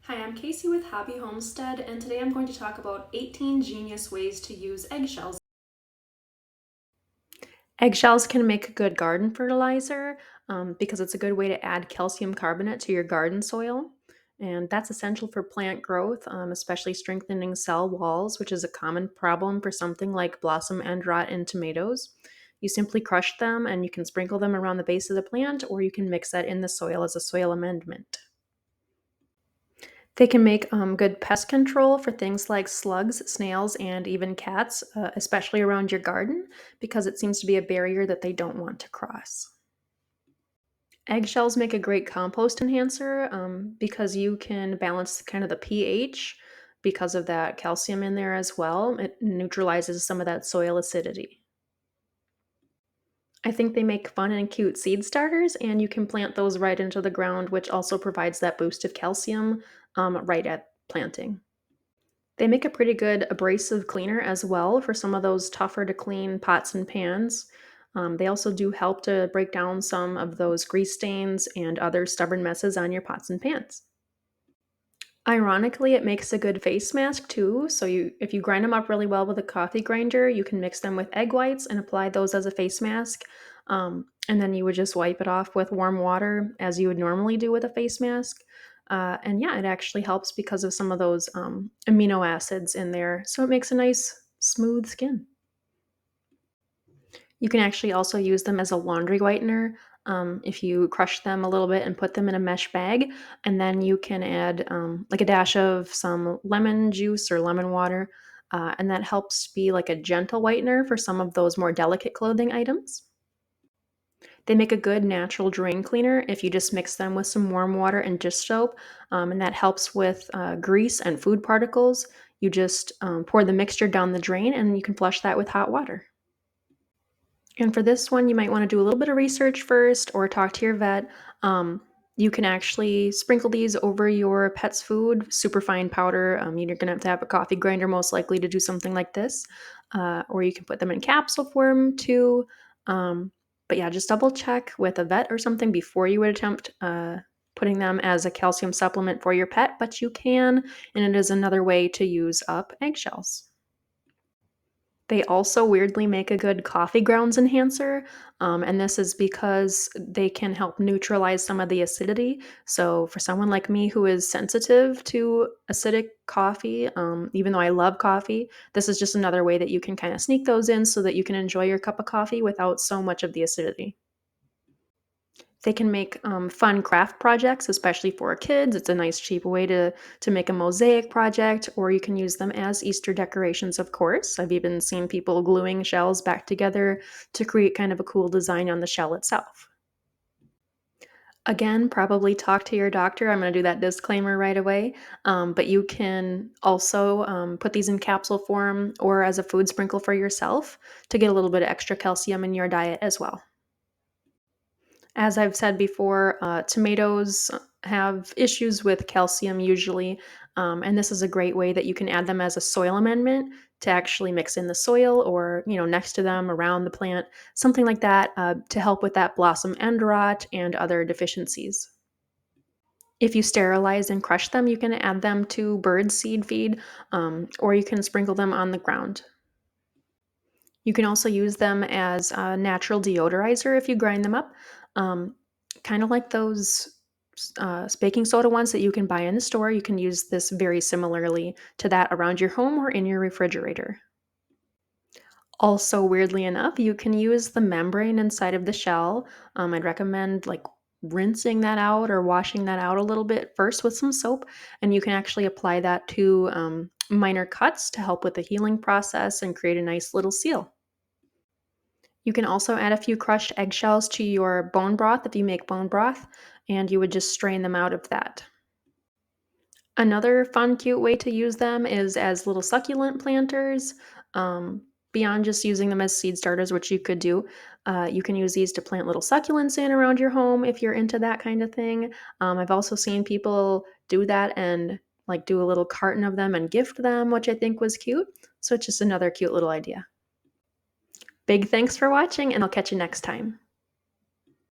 Hi, I'm Casey with Hobby Homestead, and today I'm going to talk about 18 genius ways to use eggshells. Eggshells can make a good garden fertilizer because it's a good way to add calcium carbonate to your garden soil. And that's essential for plant growth, especially strengthening cell walls, which is a common problem for something like blossom end rot in tomatoes. You simply crush them and you can sprinkle them around the base of the plant, or you can mix that in the soil as a soil amendment. They can make good pest control for things like slugs, snails, and even cats, especially around your garden, because it seems to be a barrier that they don't want to cross. Eggshells make a great compost enhancer because you can balance kind of the pH because of that calcium in there as well. It neutralizes some of that soil acidity. I think they make fun and cute seed starters, and you can plant those right into the ground, which also provides that boost of calcium right at planting. They make a pretty good abrasive cleaner as well for some of those tougher to clean pots and pans. They also do help to break down some of those grease stains and other stubborn messes on your pots and pans. Ironically, it makes a good face mask too. So if you grind them up really well with a coffee grinder, you can mix them with egg whites and apply those as a face mask. And then you would just wipe it off with warm water as you would normally do with a face mask. And yeah, it actually helps because of some of those amino acids in there. So it makes a nice smooth skin. You can actually also use them as a laundry whitener. If you crush them a little bit and put them in a mesh bag, and then you can add like a dash of some lemon juice or lemon water, and that helps be like a gentle whitener for some of those more delicate clothing items. They make a good natural drain cleaner if you just mix them with some warm water and dish soap, and that helps with grease and food particles. You just pour the mixture down the drain, and you can flush that with hot water. And for this one, you might want to do a little bit of research first or talk to your vet. You can actually sprinkle these over your pet's food, super fine powder. You're going to have a coffee grinder most likely to do something like this. Or you can put them in capsule form too. But yeah, just double check with a vet or something before you would attempt putting them as a calcium supplement for your pet. But you can, and it is another way to use up eggshells. They also weirdly make a good coffee grounds enhancer, and this is because they can help neutralize some of the acidity. So, for someone like me who is sensitive to acidic coffee, even though I love coffee, this is just another way that you can kind of sneak those in so that you can enjoy your cup of coffee without so much of the acidity. They can make fun craft projects, especially for kids. It's a nice, cheap way to make a mosaic project, or you can use them as Easter decorations, of course. I've even seen people gluing shells back together to create kind of a cool design on the shell itself. Again, probably talk to your doctor. I'm going to do that disclaimer right away. But you can also put these in capsule form or as a food sprinkle for yourself to get a little bit of extra calcium in your diet as well. As I've said before, tomatoes have issues with calcium usually, and this is a great way that you can add them as a soil amendment to actually mix in the soil or next to them around the plant, something like that to help with that blossom end rot and other deficiencies. If you sterilize and crush them, you can add them to bird seed feed, or you can sprinkle them on the ground. You can also use them as a natural deodorizer if you grind them up, um, kind of like those baking soda ones that you can buy in the store. You can use this very similarly to that around your home or in your refrigerator. Also, weirdly enough, you can use the membrane inside of the shell. I'd recommend like rinsing that out or washing that out a little bit first with some soap, and you can actually apply that to minor cuts to help with the healing process and create a nice little seal. You can also add a few crushed eggshells to your bone broth if you make bone broth, and you would just strain them out of that. Another fun, cute way to use them is as little succulent planters. Um, Beyond just using them as seed starters, which you could do, you can use these to plant little succulents in around your home if you're into that kind of thing. I've also seen people do that and like do a little carton of them and gift them, which I think was cute. So it's just another cute little idea. Big thanks for watching, and I'll catch you next time.